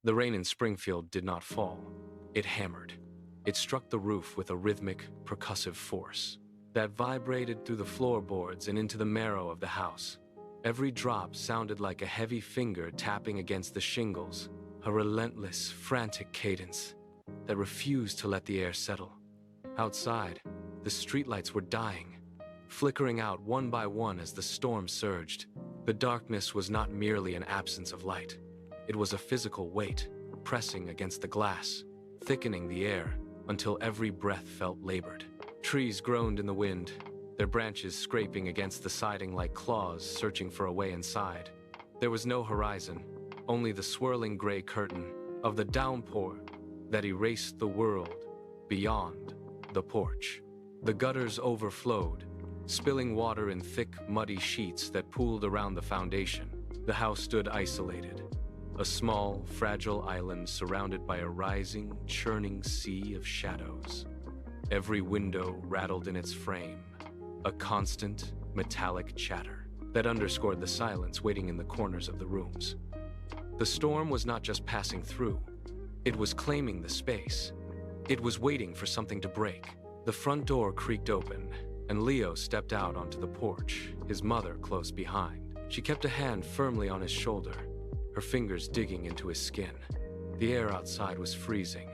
The rain in Springfield did not fall. It hammered. It struck the roof with a rhythmic, percussive force that vibrated through the floorboards and into the marrow of the house. Every drop sounded like a heavy finger tapping against the shingles, a relentless, frantic cadence that refused to let the air settle. Outside, the streetlights were dying, flickering out one by one as the storm surged. The darkness was not merely an absence of light. It was a physical weight, pressing against the glass, thickening the air until every breath felt labored. Trees groaned in the wind, their branches scraping against the siding like claws searching for a way inside. There was no horizon, only the swirling gray curtain of the downpour that erased the world beyond the porch. The gutters overflowed, spilling water in thick, muddy sheets that pooled around the foundation. The house stood isolated, a small, fragile island surrounded by a rising, churning sea of shadows. Every window rattled in its frame, a constant, metallic chatter that underscored the silence waiting in the corners of the rooms. The storm was not just passing through, it was claiming the space. It was waiting for something to break. The front door creaked open, and Leo stepped out onto the porch, his mother close behind. She kept a hand firmly on his shoulder, her fingers digging into his skin. The air outside was freezing,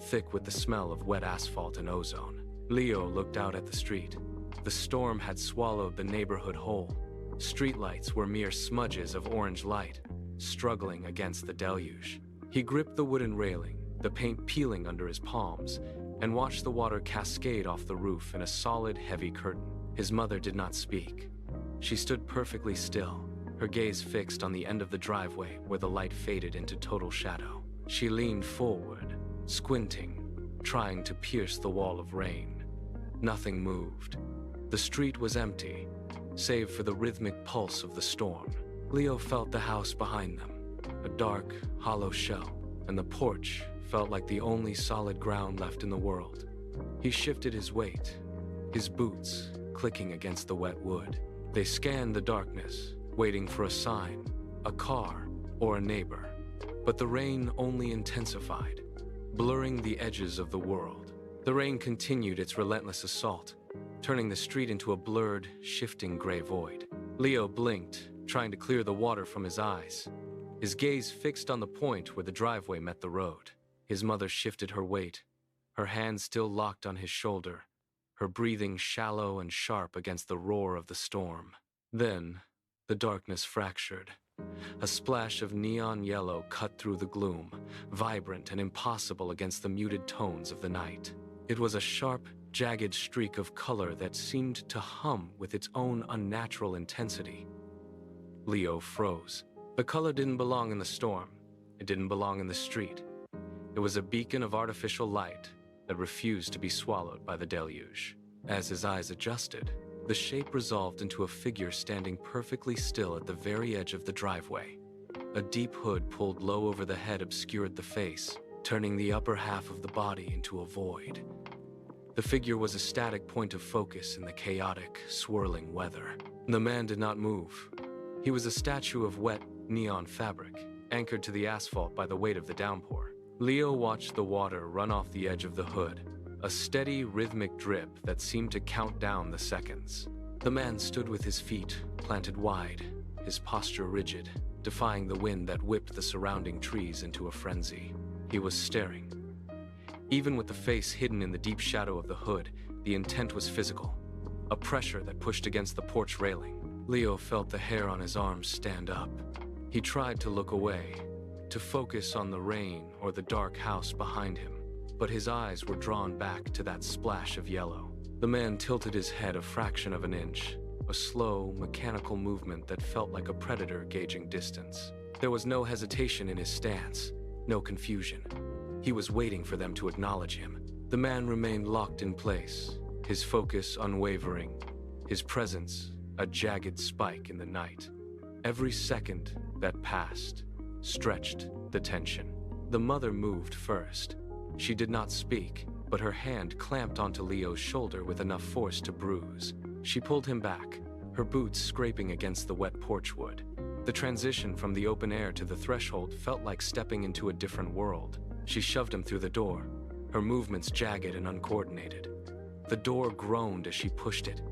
thick with the smell of wet asphalt and ozone. Leo looked out at the street. The storm had swallowed the neighborhood whole. Streetlights were mere smudges of orange light, struggling against the deluge. He gripped the wooden railing, the paint peeling under his palms, and watched the water cascade off the roof in a solid, heavy curtain. His mother did not speak. She stood perfectly still, her gaze fixed on the end of the driveway where the light faded into total shadow. She leaned forward, squinting, trying to pierce the wall of rain. Nothing moved. The street was empty, save for the rhythmic pulse of the storm. Leo felt the house behind them, a dark, hollow shell, and the porch felt like the only solid ground left in the world. He shifted his weight, his boots clicking against the wet wood. They scanned the darkness, waiting for a sign, a car, or a neighbor. But the rain only intensified, blurring the edges of the world. The rain continued its relentless assault, turning the street into a blurred, shifting gray void. Leo blinked, trying to clear the water from his eyes, his gaze fixed on the point where the driveway met the road. His mother shifted her weight, her hand still locked on his shoulder, her breathing shallow and sharp against the roar of the storm. Then, the darkness fractured. A splash of neon yellow cut through the gloom, vibrant and impossible against the muted tones of the night. It was a sharp, jagged streak of color that seemed to hum with its own unnatural intensity. Leo froze. The color didn't belong in the storm. It didn't belong in the street. It was a beacon of artificial light that refused to be swallowed by the deluge. As his eyes adjusted, the shape resolved into a figure standing perfectly still at the very edge of the driveway. A deep hood pulled low over the head obscured the face, turning the upper half of the body into a void. The figure was a static point of focus in the chaotic, swirling weather. The man did not move. He was a statue of wet, neon fabric, anchored to the asphalt by the weight of the downpour. Leo watched the water run off the edge of the hood, a steady, rhythmic drip that seemed to count down the seconds. The man stood with his feet planted wide, his posture rigid, defying the wind that whipped the surrounding trees into a frenzy. He was staring. Even with the face hidden in the deep shadow of the hood, the intent was physical, a pressure that pushed against the porch railing. Leo felt the hair on his arms stand up. He tried to look away, to focus on the rain or the dark house behind him, but his eyes were drawn back to that splash of yellow. The man tilted his head a fraction of an inch, a slow, mechanical movement that felt like a predator gauging distance. There was no hesitation in his stance, no confusion. He was waiting for them to acknowledge him. The man remained locked in place, his focus unwavering, his presence a jagged spike in the night. Every second that passed stretched the tension. The mother moved first. She did not speak, but her hand clamped onto Leo's shoulder with enough force to bruise. She pulled him back, her boots scraping against the wet porch wood. The transition from the open air to the threshold felt like stepping into a different world. She shoved him through the door, her movements jagged and uncoordinated. The door groaned as she pushed it,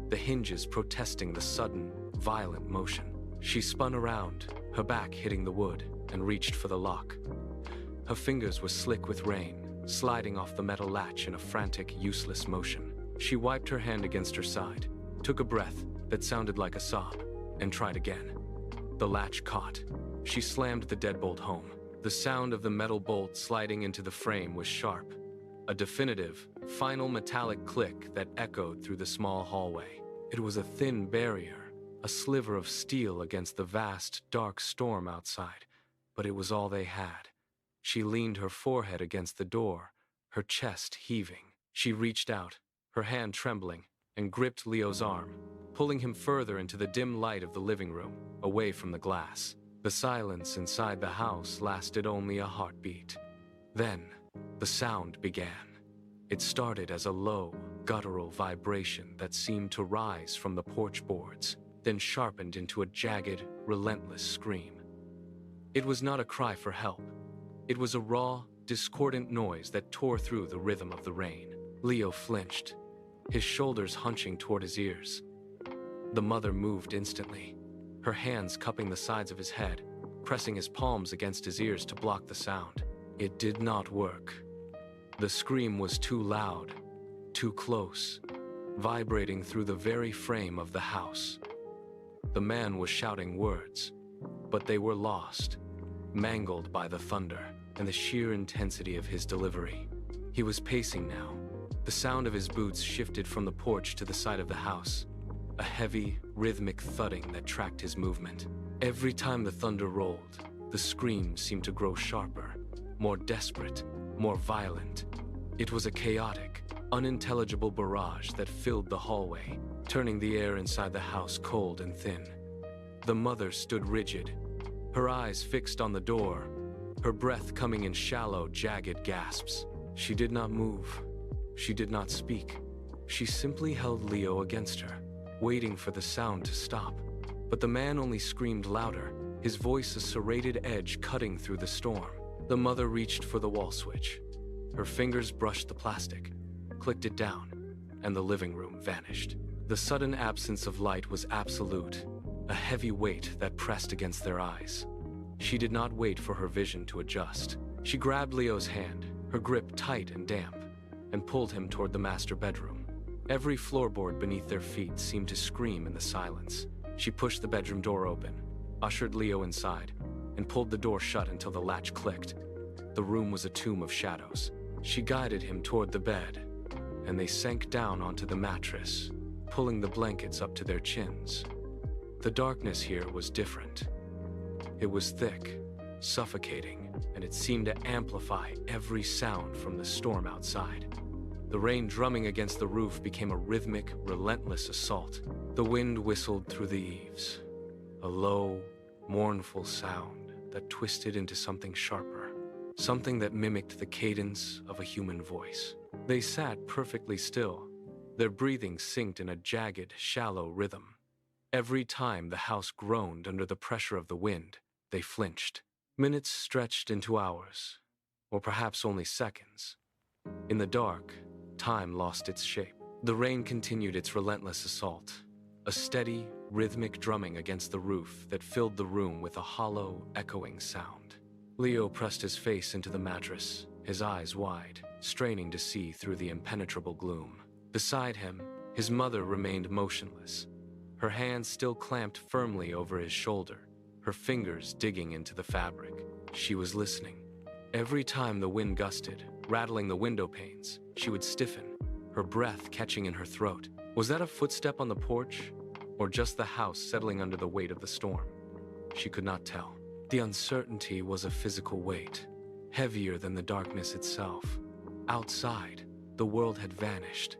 the hinges protesting the sudden, violent motion. She spun around, her back hitting the wood, and reached for the lock. Her fingers were slick with rain, sliding off the metal latch in a frantic, useless motion. She wiped her hand against her side, took a breath that sounded like a sob, and tried again. The latch caught. She slammed the deadbolt home. The sound of the metal bolt sliding into the frame was sharp, a definitive, final metallic click that echoed through the small hallway. It was a thin barrier, a sliver of steel against the vast, dark storm outside, but it was all they had. She leaned her forehead against the door, her chest heaving. She reached out, her hand trembling, and gripped Leo's arm, pulling him further into the dim light of the living room, away from the glass. The silence inside the house lasted only a heartbeat. Then, the sound began. It started as a low, guttural vibration that seemed to rise from the porch boards, then sharpened into a jagged, relentless scream. It was not a cry for help. It was a raw, discordant noise that tore through the rhythm of the rain. Leo flinched, his shoulders hunching toward his ears. The mother moved instantly, her hands cupping the sides of his head, pressing his palms against his ears to block the sound. It did not work. The scream was too loud, too close, vibrating through the very frame of the house. The man was shouting words, but they were lost, mangled by the thunder and the sheer intensity of his delivery. He was pacing now. The sound of his boots shifted from the porch to the side of the house, a heavy, rhythmic thudding that tracked his movement. Every time the thunder rolled, the scream seemed to grow sharper, more desperate, more violent. It was a chaotic, unintelligible barrage that filled the hallway, turning the air inside the house cold and thin. The mother stood rigid, her eyes fixed on the door, her breath coming in shallow, jagged gasps. She did not move. She did not speak. She simply held Leo against her, waiting for the sound to stop. But the man only screamed louder, his voice a serrated edge cutting through the storm. The mother reached for the wall switch. Her fingers brushed the plastic, clicked it down, and the living room vanished. The sudden absence of light was absolute, a heavy weight that pressed against their eyes. She did not wait for her vision to adjust. She grabbed Leo's hand, her grip tight and damp, and pulled him toward the master bedroom. Every floorboard beneath their feet seemed to scream in the silence. She pushed the bedroom door open, ushered Leo inside, and pulled the door shut until the latch clicked. The room was a tomb of shadows. She guided him toward the bed, and they sank down onto the mattress, pulling the blankets up to their chins. The darkness here was different. It was thick, suffocating, and it seemed to amplify every sound from the storm outside. The rain drumming against the roof became a rhythmic, relentless assault. The wind whistled through the eaves, a low, mournful sound that twisted into something sharper, something that mimicked the cadence of a human voice. They sat perfectly still, their breathing synced in a jagged, shallow rhythm. Every time the house groaned under the pressure of the wind, they flinched. Minutes stretched into hours, or perhaps only seconds. In the dark, time lost its shape. The rain continued its relentless assault, a steady, rhythmic drumming against the roof that filled the room with a hollow, echoing sound. Leo pressed his face into the mattress, his eyes wide, straining to see through the impenetrable gloom. Beside him, his mother remained motionless, her hands still clamped firmly over his shoulder, her fingers digging into the fabric. She was listening. Every time the wind gusted, rattling the window panes, she would stiffen, her breath catching in her throat. Was that a footstep on the porch, or just the house settling under the weight of the storm? She could not tell. The uncertainty was a physical weight, heavier than the darkness itself. Outside, the world had vanished,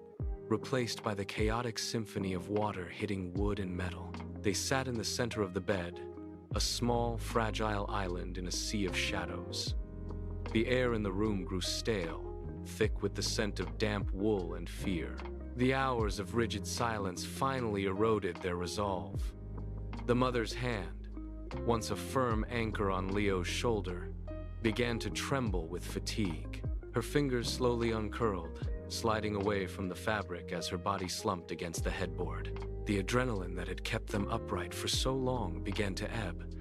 replaced by the chaotic symphony of water hitting wood and metal. They sat in the center of the bed, a small, fragile island in a sea of shadows. The air in the room grew stale, thick with the scent of damp wool and fear. The hours of rigid silence finally eroded their resolve. The mother's hand, once a firm anchor on Leo's shoulder, began to tremble with fatigue. Her fingers slowly uncurled, sliding away from the fabric as her body slumped against the headboard. The adrenaline that had kept them upright for so long began to ebb,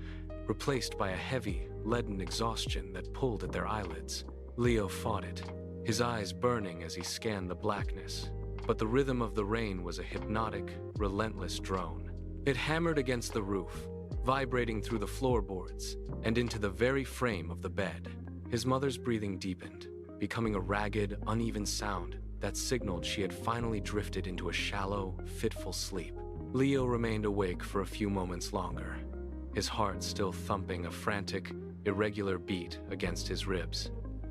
replaced by a heavy, leaden exhaustion that pulled at their eyelids. Leo fought it, his eyes burning as he scanned the blackness. But the rhythm of the rain was a hypnotic, relentless drone. It hammered against the roof, vibrating through the floorboards and into the very frame of the bed. His mother's breathing deepened, becoming a ragged, uneven sound that signaled she had finally drifted into a shallow, fitful sleep. Leo remained awake for a few moments longer, his heart still thumping a frantic, irregular beat against his ribs.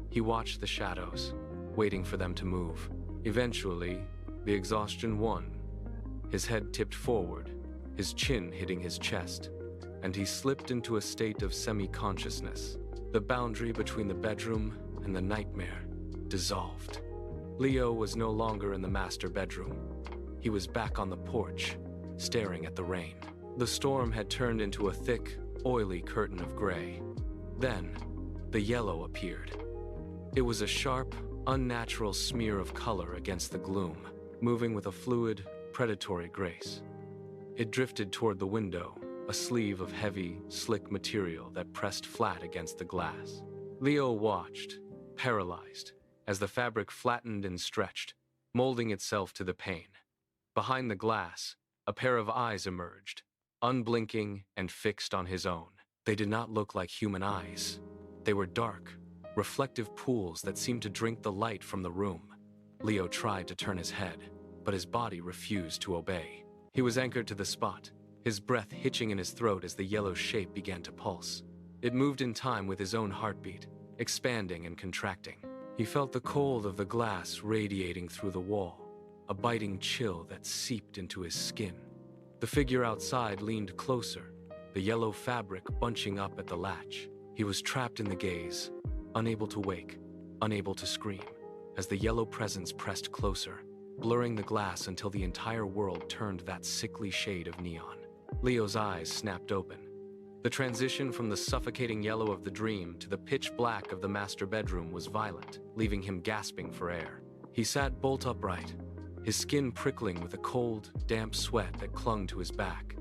He watched the shadows, waiting for them to move. Eventually, the exhaustion won. His head tipped forward, his chin hitting his chest, and he slipped into a state of semi-consciousness. The boundary between the bedroom and the nightmare dissolved. Leo was no longer in the master bedroom. He was back on the porch, staring at the rain. The storm had turned into a thick, oily curtain of gray. Then, the yellow appeared. It was a sharp, unnatural smear of color against the gloom, moving with a fluid, predatory grace. It drifted toward the window, a sleeve of heavy, slick material that pressed flat against the glass. Leo watched, paralyzed, as the fabric flattened and stretched, molding itself to the pane. Behind the glass, a pair of eyes emerged, unblinking and fixed on his own. They did not look like human eyes. They were dark, reflective pools that seemed to drink the light from the room. Leo tried to turn his head, but his body refused to obey. He was anchored to the spot, his breath hitching in his throat as the yellow shape began to pulse. It moved in time with his own heartbeat, expanding and contracting. He felt the cold of the glass radiating through the wall, a biting chill that seeped into his skin. The figure outside leaned closer, the yellow fabric bunching up at the latch. He was trapped in the gaze, unable to wake, unable to scream, as the yellow presence pressed closer, blurring the glass until the entire world turned that sickly shade of neon. Leo's eyes snapped open. The transition from the suffocating yellow of the dream to the pitch black of the master bedroom was violent, leaving him gasping for air. He sat bolt upright, his skin prickling with a cold, damp sweat that clung to his back.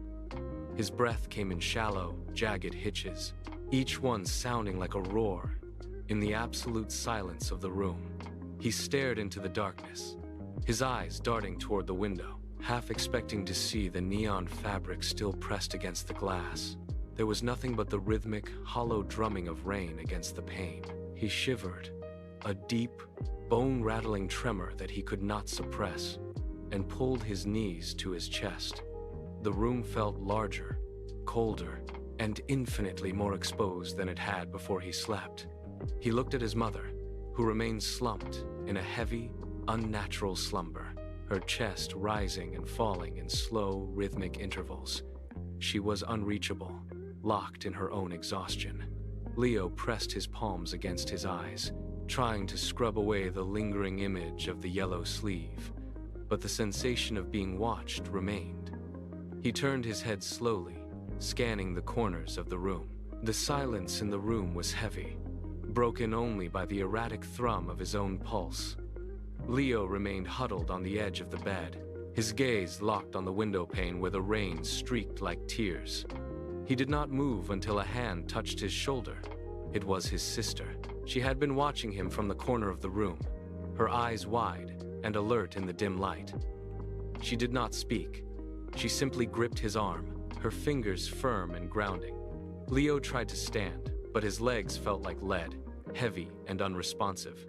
His breath came in shallow, jagged hitches, each one sounding like a roar. In the absolute silence of the room, he stared into the darkness, his eyes darting toward the window, half expecting to see the neon fabric still pressed against the glass. There was nothing but the rhythmic, hollow drumming of rain against the pane. He shivered, a deep, bone-rattling tremor that he could not suppress, and pulled his knees to his chest. The room felt larger, colder, and infinitely more exposed than it had before he slept. He looked at his mother, who remained slumped in a heavy, unnatural slumber, her chest rising and falling in slow, rhythmic intervals. She was unreachable, locked in her own exhaustion. Leo pressed his palms against his eyes, trying to scrub away the lingering image of the yellow sleeve, but the sensation of being watched remained. He turned his head slowly, scanning the corners of the room. The silence in the room was heavy, broken only by the erratic thrum of his own pulse. Leo remained huddled on the edge of the bed, his gaze locked on the window pane where the rain streaked like tears. He did not move until a hand touched his shoulder. It was his sister. She had been watching him from the corner of the room, her eyes wide and alert in the dim light. She did not speak. She simply gripped his arm, her fingers firm and grounding. Leo tried to stand, but his legs felt like lead, heavy and unresponsive.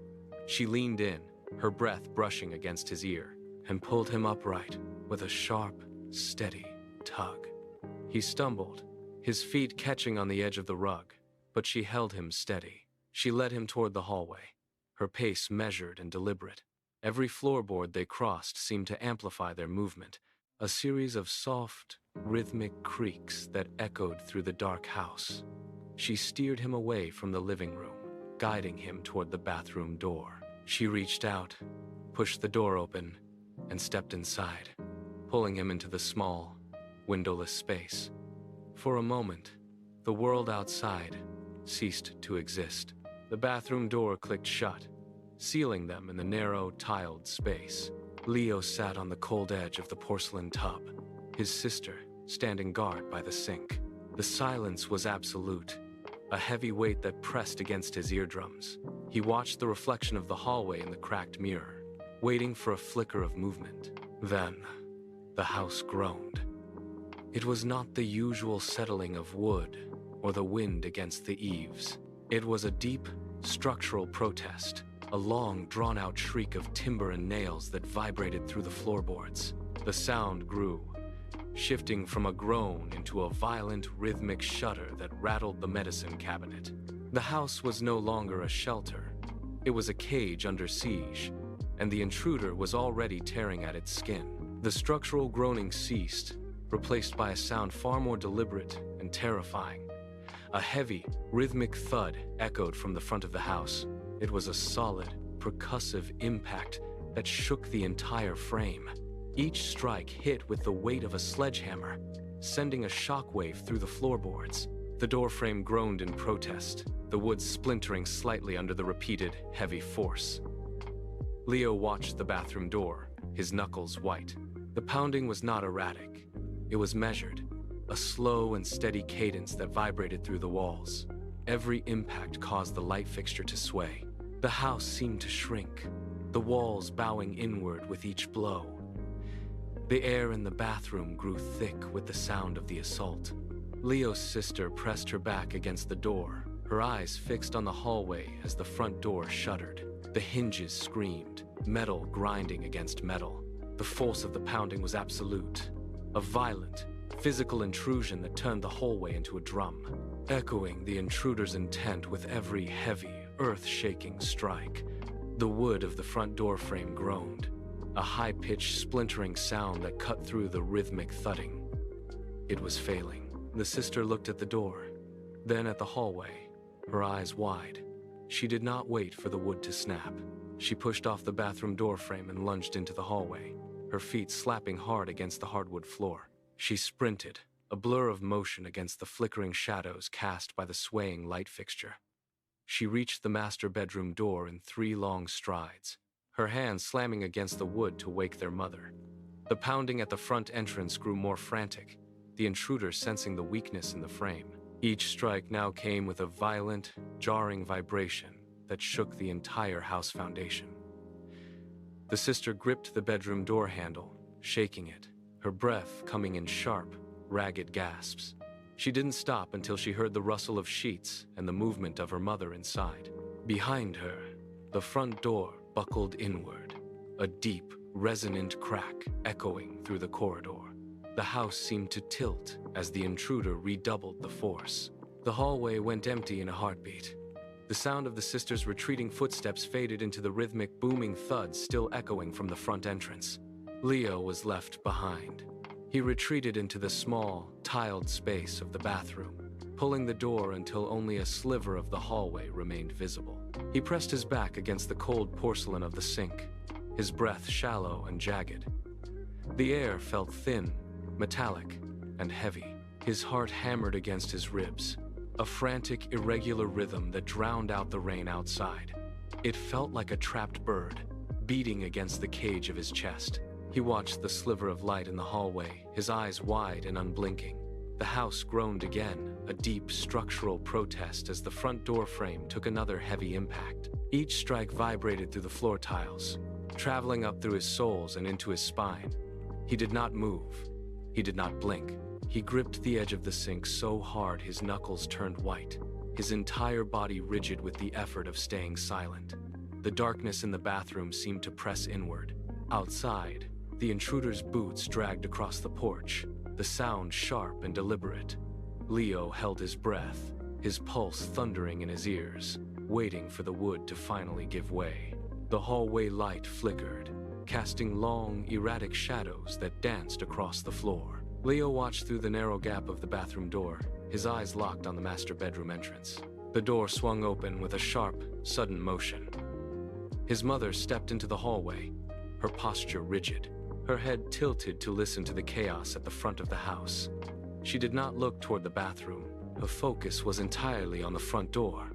She leaned in, her breath brushing against his ear, and pulled him upright with a sharp, steady tug. He stumbled, his feet catching on the edge of the rug, but she held him steady. She led him toward the hallway, her pace measured and deliberate. Every floorboard they crossed seemed to amplify their movement, a series of soft, rhythmic creaks that echoed through the dark house. She steered him away from the living room, guiding him toward the bathroom door. She reached out, pushed the door open, and stepped inside, pulling him into the small, windowless space. For a moment, The world outside ceased to exist. The bathroom door clicked shut, sealing them in the narrow, tiled space. Leo sat on the cold edge of the porcelain tub, his sister standing guard by the sink. The silence was absolute, a heavy weight that pressed against his eardrums. He watched the reflection of the hallway in the cracked mirror, waiting for a flicker of movement. Then, the house groaned. It was not the usual settling of wood or the wind against the eaves. It was a deep, structural protest, a long, drawn-out shriek of timber and nails that vibrated through the floorboards. The sound grew, shifting from a groan into a violent, rhythmic shudder that rattled the medicine cabinet. The house was no longer a shelter. It was a cage under siege, and the intruder was already tearing at its skin. The structural groaning ceased, replaced by a sound far more deliberate and terrifying. A heavy, rhythmic thud echoed from the front of the house. It was a solid, percussive impact that shook the entire frame. Each strike hit with the weight of a sledgehammer, sending a shockwave through the floorboards. The doorframe groaned in protest, the wood splintering slightly under the repeated, heavy force. Leo watched the bathroom door, his knuckles white. The pounding was not erratic. It was measured, a slow and steady cadence that vibrated through the walls. Every impact caused the light fixture to sway. The house seemed to shrink, the walls bowing inward with each blow. The air in the bathroom grew thick with the sound of the assault. Leo's sister pressed her back against the door, her eyes fixed on the hallway as the front door shuddered. The hinges screamed, metal grinding against metal. The force of the pounding was absolute, a violent, physical intrusion that turned the hallway into a drum, echoing the intruder's intent with every heavy, earth-shaking strike. The wood of the front door frame groaned, a high-pitched splintering sound that cut through the rhythmic thudding. It was failing. The sister looked at the door, then at the hallway, her eyes wide. She did not wait for the wood to snap. She pushed off the bathroom door frame and lunged into the hallway, her feet slapping hard against the hardwood floor. She sprinted, a blur of motion against the flickering shadows cast by the swaying light fixture. She reached the master bedroom door in 3 long strides, her hands slamming against the wood to wake their mother. The pounding at the front entrance grew more frantic, the intruder sensing the weakness in the frame. Each strike now came with a violent, jarring vibration that shook the entire house foundation. The sister gripped the bedroom door handle, shaking it, her breath coming in sharp, ragged gasps. She didn't stop until she heard the rustle of sheets and the movement of her mother inside. Behind her, the front door buckled inward, a deep, resonant crack echoing through the corridor. The house seemed to tilt as the intruder redoubled the force. The hallway went empty in a heartbeat. The sound of the sisters' retreating footsteps faded into the rhythmic, booming thud still echoing from the front entrance. Leo was left behind. He retreated into the small, tiled space of the bathroom, pulling the door until only a sliver of the hallway remained visible. He pressed his back against the cold porcelain of the sink, his breath shallow and jagged. The air felt thin, metallic, and heavy. His heart hammered against his ribs, a frantic, irregular rhythm that drowned out the rain outside. It felt like a trapped bird, beating against the cage of his chest. He watched the sliver of light in the hallway, his eyes wide and unblinking. The house groaned again, a deep structural protest as the front door frame took another heavy impact. Each strike vibrated through the floor tiles, traveling up through his soles and into his spine. He did not move. He did not blink. He gripped the edge of the sink so hard his knuckles turned white, his entire body rigid with the effort of staying silent. The darkness in the bathroom seemed to press inward. Outside, the intruder's boots dragged across the porch, the sound sharp and deliberate. Leo held his breath, his pulse thundering in his ears, waiting for the wood to finally give way. The hallway light flickered, casting long, erratic shadows that danced across the floor. Leo watched through the narrow gap of the bathroom door, his eyes locked on the master bedroom entrance. The door swung open with a sharp, sudden motion. His mother stepped into the hallway, her posture rigid, her head tilted to listen to the chaos at the front of the house. She did not look toward the bathroom, Her focus was entirely on the front door,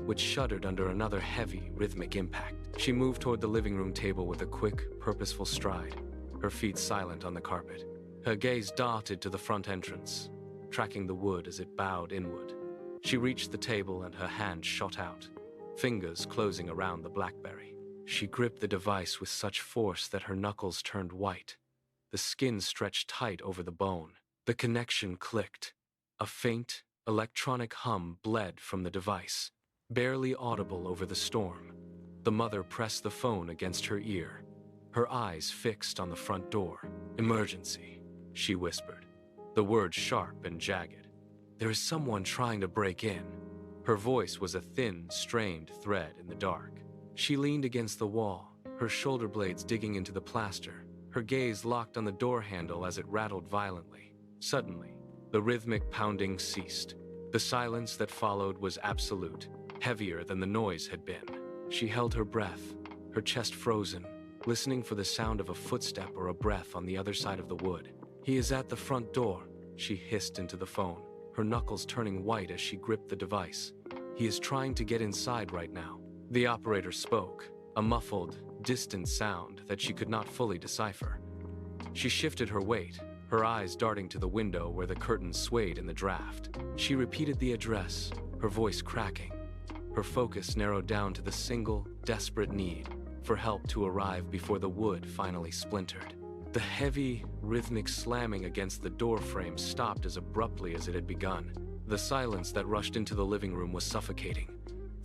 which shuddered under another heavy, rhythmic impact. She moved toward the living room table with a quick, purposeful stride, her feet silent on the carpet. Her gaze darted to the front entrance, tracking the wood as it bowed inward. She reached the table and her hand shot out, fingers closing around the BlackBerry. She gripped the device with such force that her knuckles turned white. The skin stretched tight over the bone. The connection clicked. A faint, electronic hum bled from the device, barely audible over the storm. The mother pressed the phone against her ear, her eyes fixed on the front door. "Emergency," she whispered, the words sharp and jagged. "There is someone trying to break in." Her voice was a thin, strained thread in the dark. She leaned against the wall, her shoulder blades digging into the plaster, her gaze locked on the door handle as it rattled violently. Suddenly, the rhythmic pounding ceased. The silence that followed was absolute, heavier than the noise had been. She held her breath, her chest frozen, listening for the sound of a footstep or a breath on the other side of the wood. "He is at the front door," she hissed into the phone, her knuckles turning white as she gripped the device. "He is trying to get inside right now." The operator spoke, a muffled, distant sound that she could not fully decipher. She shifted her weight, her eyes darting to the window where the curtains swayed in the draft. She repeated the address, her voice cracking. Her focus narrowed down to the single, desperate need for help to arrive before the wood finally splintered. The heavy, rhythmic slamming against the door frame stopped as abruptly as it had begun. The silence that rushed into the living room was suffocating,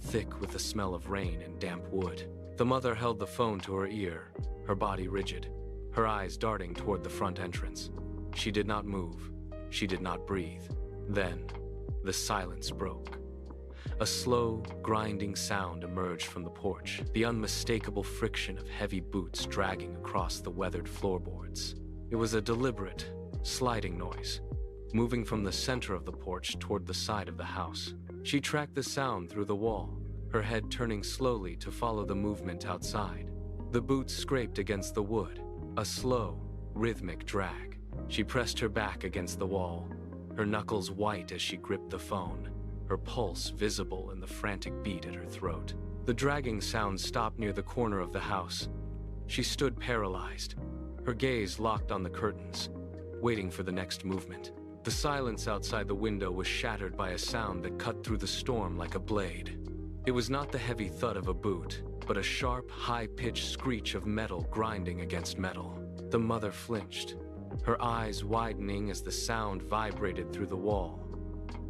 thick with the smell of rain and damp wood. The mother held the phone to her ear, her body rigid, her eyes darting toward the front entrance. She did not move. She did not breathe. Then, the silence broke. A slow, grinding sound emerged from the porch, the unmistakable friction of heavy boots dragging across the weathered floorboards. It was a deliberate, sliding noise, moving from the center of the porch toward the side of the house. She tracked the sound through the wall, her head turning slowly to follow the movement outside. The boots scraped against the wood, a slow, rhythmic drag. She pressed her back against the wall, her knuckles white as she gripped the phone, her pulse visible in the frantic beat at her throat. The dragging sound stopped near the corner of the house. She stood paralyzed, her gaze locked on the curtains, waiting for the next movement. The silence outside the window was shattered by a sound that cut through the storm like a blade. It was not the heavy thud of a boot, but a sharp, high-pitched screech of metal grinding against metal. The mother flinched, her eyes widening as the sound vibrated through the wall.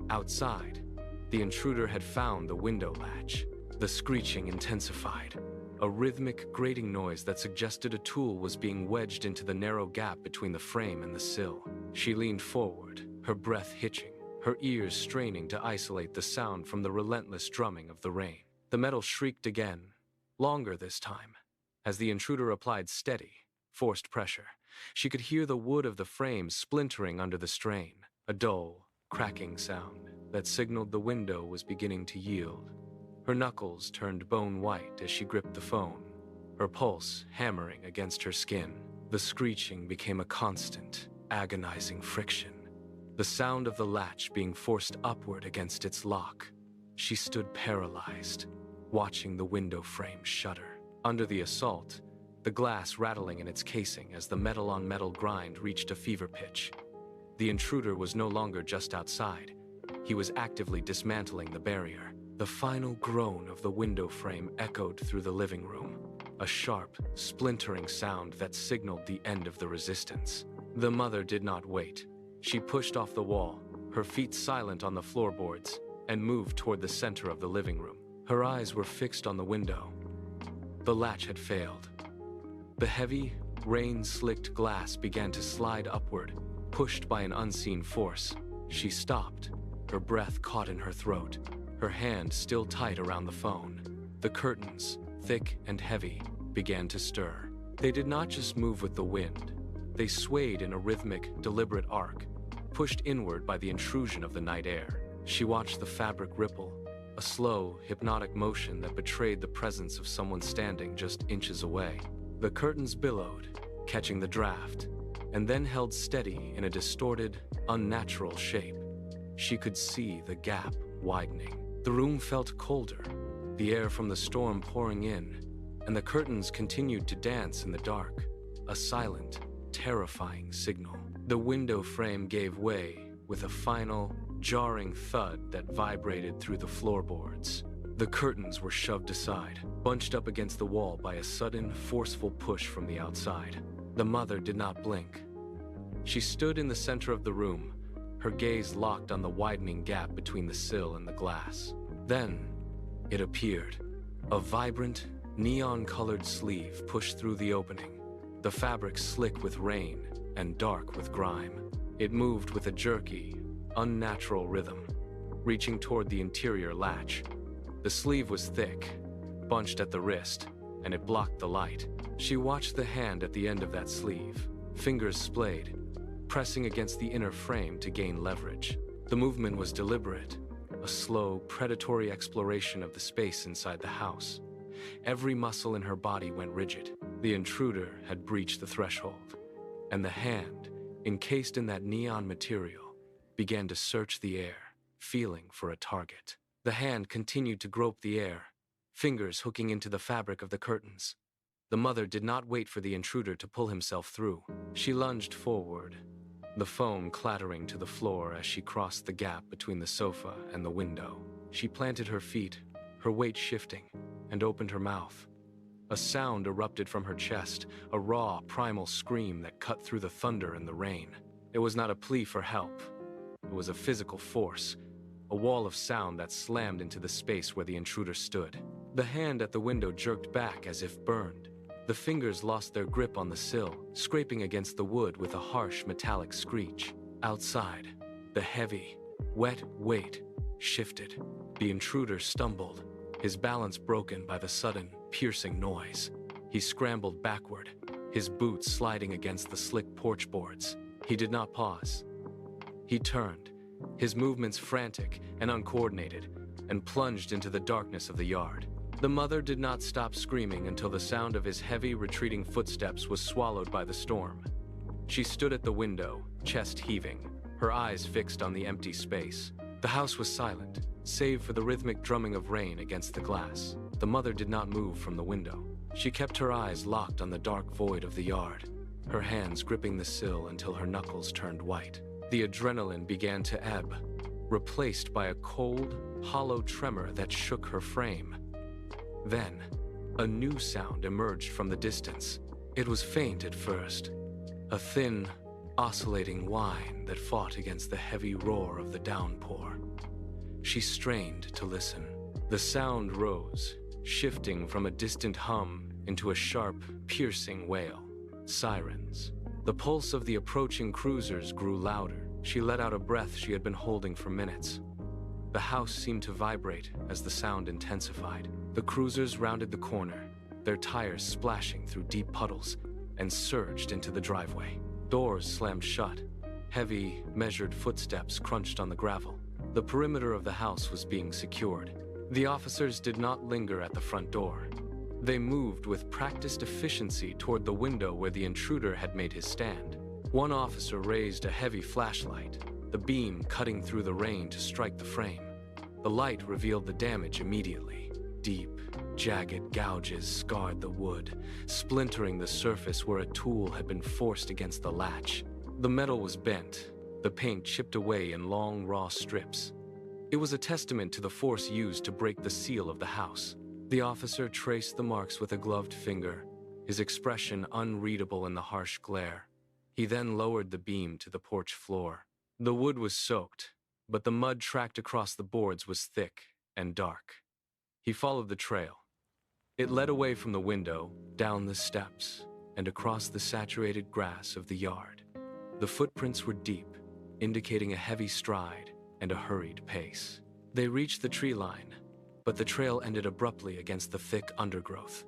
Outside, the intruder had found the window latch. The screeching intensified, a rhythmic, grating noise that suggested a tool was being wedged into the narrow gap between the frame and the sill. She leaned forward, her breath hitching, her ears straining to isolate the sound from the relentless drumming of the rain. The metal shrieked again, longer this time, as the intruder applied steady, forced pressure. She could hear the wood of the frame splintering under the strain, a dull, cracking sound that signaled the window was beginning to yield. Her knuckles turned bone white as she gripped the phone, her pulse hammering against her skin. The screeching became a constant, agonizing friction, the sound of the latch being forced upward against its lock. She stood paralyzed, watching the window frame shudder. Under the assault, the glass rattling in its casing as the metal-on-metal grind reached a fever pitch. The intruder was no longer just outside. He was actively dismantling the barrier. The final groan of the window frame echoed through the living room, a sharp, splintering sound that signaled the end of the resistance. The mother did not wait. She pushed off the wall, her feet silent on the floorboards, and moved toward the center of the living room. Her eyes were fixed on the window. The latch had failed. The heavy, rain-slicked glass began to slide upward, pushed by an unseen force. She stopped, her breath caught in her throat, her hand still tight around the phone. The curtains, thick and heavy, began to stir. They did not just move with the wind. They swayed in a rhythmic, deliberate arc, pushed inward by the intrusion of the night air. She watched the fabric ripple, a slow, hypnotic motion that betrayed the presence of someone standing just inches away. The curtains billowed, catching the draft, and then held steady in a distorted, unnatural shape. she could see the gap widening. The room felt colder, the air from the storm pouring in, and the curtains continued to dance in the dark, a silent, terrifying signal. The window frame gave way with a final, jarring thud that vibrated through the floorboards. The curtains were shoved aside, bunched up against the wall by a sudden, forceful push from the outside. The mother did not blink. She stood in the center of the room, her gaze locked on the widening gap between the sill and the glass. Then, it appeared. A vibrant, neon-colored sleeve pushed through the opening, the fabric slick with rain and dark with grime. It moved with a jerky, unnatural rhythm, reaching toward the interior latch. The sleeve was thick, bunched at the wrist, and it blocked the light. She watched the hand at the end of that sleeve, fingers splayed, pressing against the inner frame to gain leverage. The movement was deliberate, a slow, predatory exploration of the space inside the house. Every muscle in her body went rigid. The intruder had breached the threshold, and the hand, encased in that neon material, began to search the air, feeling for a target. The hand continued to grope the air, fingers hooking into the fabric of the curtains. The mother did not wait for the intruder to pull himself through. She lunged forward, the foam clattering to the floor as she crossed the gap between the sofa and the window. She planted her feet, her weight shifting, and opened her mouth. A sound erupted from her chest, a raw, primal scream that cut through the thunder and the rain. It was not a plea for help. It was a physical force, a wall of sound that slammed into the space where the intruder stood. The hand at the window jerked back as if burned. The fingers lost their grip on the sill, scraping against the wood with a harsh metallic screech. Outside, the heavy, wet weight shifted. The intruder stumbled, his balance broken by the sudden, piercing noise. He scrambled backward, his boots sliding against the slick porch boards. He did not pause. He turned, his movements frantic and uncoordinated, and plunged into the darkness of the yard. The mother did not stop screaming until the sound of his heavy, retreating footsteps was swallowed by the storm. She stood at the window, chest heaving, her eyes fixed on the empty space. The house was silent, save for the rhythmic drumming of rain against the glass. The mother did not move from the window. She kept her eyes locked on the dark void of the yard, her hands gripping the sill until her knuckles turned white. The adrenaline began to ebb, replaced by a cold, hollow tremor that shook her frame. Then, a new sound emerged from the distance. It was faint at first, a thin, oscillating whine that fought against the heavy roar of the downpour. She strained to listen. The sound rose, shifting from a distant hum into a sharp, piercing wail. Sirens. The pulse of the approaching cruisers grew louder. She let out a breath she had been holding for minutes. The house seemed to vibrate as the sound intensified. The cruisers rounded the corner, their tires splashing through deep puddles, and surged into the driveway. Doors slammed shut. Heavy, measured footsteps crunched on the gravel. The perimeter of the house was being secured. The officers did not linger at the front door. They moved with practiced efficiency toward the window where the intruder had made his stand. One officer raised a heavy flashlight, the beam cutting through the rain to strike the frame. The light revealed the damage immediately. Deep, jagged gouges scarred the wood, splintering the surface where a tool had been forced against the latch. The metal was bent, the paint chipped away in long, raw strips. It was a testament to the force used to break the seal of the house. The officer traced the marks with a gloved finger, his expression unreadable in the harsh glare. He then lowered the beam to the porch floor. The wood was soaked, but the mud tracked across the boards was thick and dark. He followed the trail. It led away from the window, down the steps, and across the saturated grass of the yard. The footprints were deep, indicating a heavy stride and a hurried pace. They reached the tree line, but the trail ended abruptly against the thick undergrowth.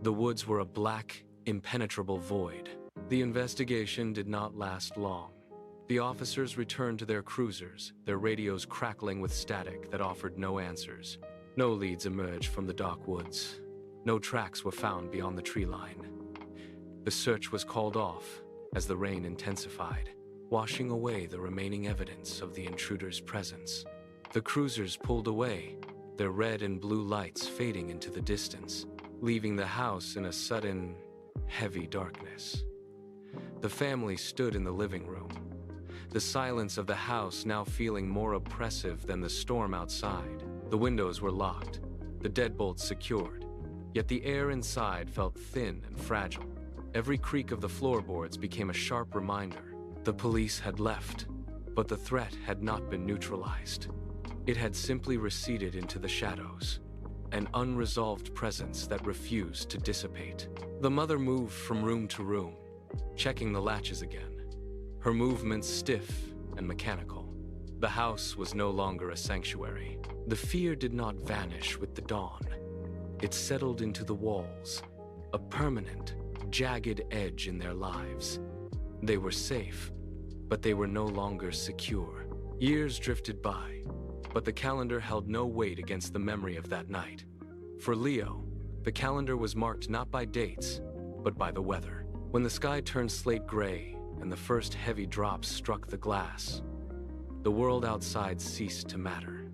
The woods were a black, impenetrable void. The investigation did not last long. The officers returned to their cruisers, their radios crackling with static that offered no answers. No leads emerged from the dark woods. No tracks were found beyond the tree line. The search was called off as the rain intensified. washing away the remaining evidence of the intruder's presence. The cruisers pulled away, their red and blue lights fading into the distance, leaving the house in a sudden, heavy darkness. The family stood in the living room, the silence of the house now feeling more oppressive than the storm outside. The windows were locked, the deadbolts secured, yet the air inside felt thin and fragile. Every creak of the floorboards became a sharp reminder. The police had left, but the threat had not been neutralized. It had simply receded into the shadows, an unresolved presence that refused to dissipate. The mother moved from room to room, checking the latches again, her movements stiff and mechanical. The house was no longer a sanctuary. The fear did not vanish with the dawn. It settled into the walls, a permanent, jagged edge in their lives. They were safe, but they were no longer secure. Years drifted by, but the calendar held no weight against the memory of that night. For Leo, the calendar was marked not by dates, but by the weather. When the sky turned slate gray and the first heavy drops struck the glass, the world outside ceased to matter.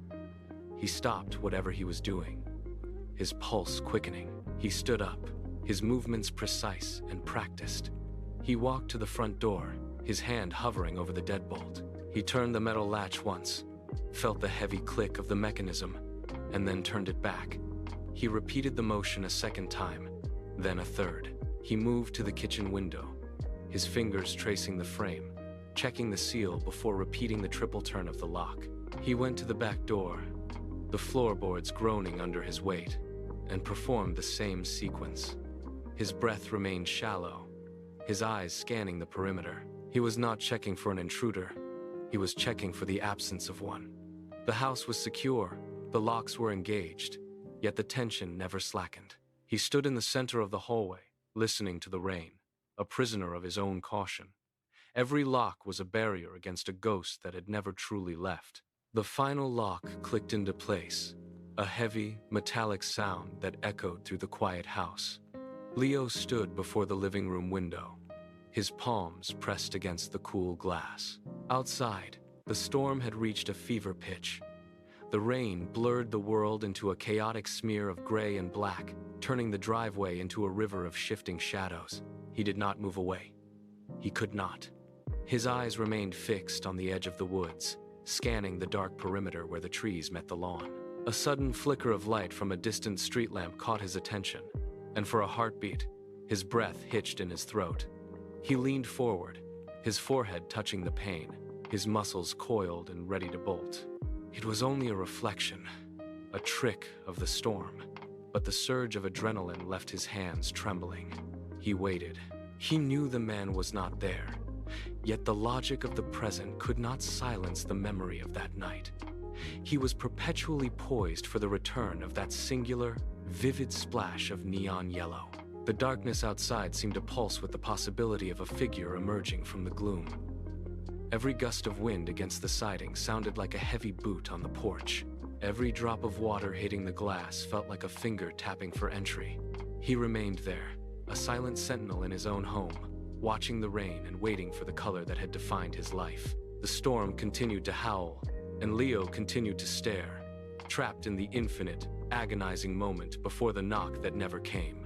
He stopped whatever he was doing, his pulse quickening. He stood up, his movements precise and practiced. He walked to the front door, his hand hovering over the deadbolt. He turned the metal latch once, felt the heavy click of the mechanism, and then turned it back. He repeated the motion a second time, then a third. He moved to the kitchen window, his fingers tracing the frame, checking the seal before repeating the triple turn of the lock. He went to the back door, the floorboards groaning under his weight, and performed the same sequence. His breath remained shallow, his eyes scanning the perimeter. He was not checking for an intruder. He was checking for the absence of one. The house was secure, the locks were engaged, yet the tension never slackened. He stood in the center of the hallway, listening to the rain, a prisoner of his own caution. Every lock was a barrier against a ghost that had never truly left. The final lock clicked into place, a heavy, metallic sound that echoed through the quiet house. Leo stood before the living room window, his palms pressed against the cool glass. Outside, the storm had reached a fever pitch. The rain blurred the world into a chaotic smear of gray and black, turning the driveway into a river of shifting shadows. He did not move away. He could not. His eyes remained fixed on the edge of the woods, scanning the dark perimeter where the trees met the lawn. A sudden flicker of light from a distant street lamp caught his attention, and for a heartbeat, his breath hitched in his throat. He leaned forward, his forehead touching the pane, his muscles coiled and ready to bolt. It was only a reflection, a trick of the storm, but the surge of adrenaline left his hands trembling. He waited. He knew the man was not there, yet the logic of the present could not silence the memory of that night. He was perpetually poised for the return of that singular, vivid splash of neon yellow. The darkness outside seemed to pulse with the possibility of a figure emerging from the gloom. Every gust of wind against the siding sounded like a heavy boot on the porch. Every drop of water hitting the glass felt like a finger tapping for entry. He remained there, a silent sentinel in his own home, watching the rain and waiting for the color that had defined his life. The storm continued to howl, and Leo continued to stare, trapped in the infinite, agonizing moment before the knock that never came.